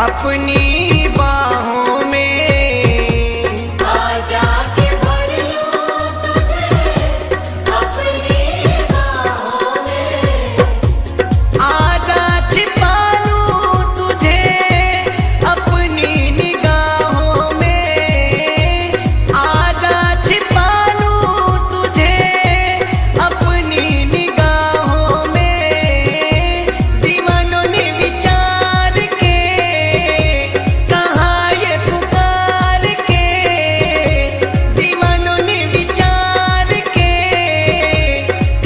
अपनी बाहों में आजा के भर लूं तुझे अपनी बाहों में। आजा छिपा लूं तुझे अपनी निगाहों में। आजा छिपा लूं तुझे अपनी निगाहों में। दीवानों ने विचार के कहा ये पुकार के। दीवानों ने विचार के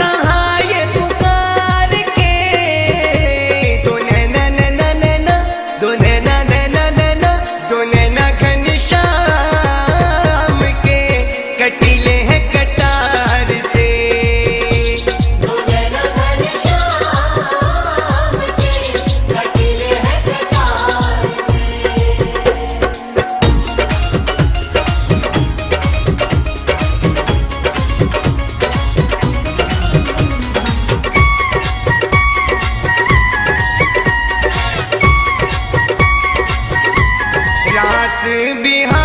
कहा ये पुकार के। दो नैना नैना नैना दो नैना नैना नैना दो नैना घनश्याम के कटीले हैं कटार से। दो नैना घनश्याम के कटीले हैं कटार से। रास बिहार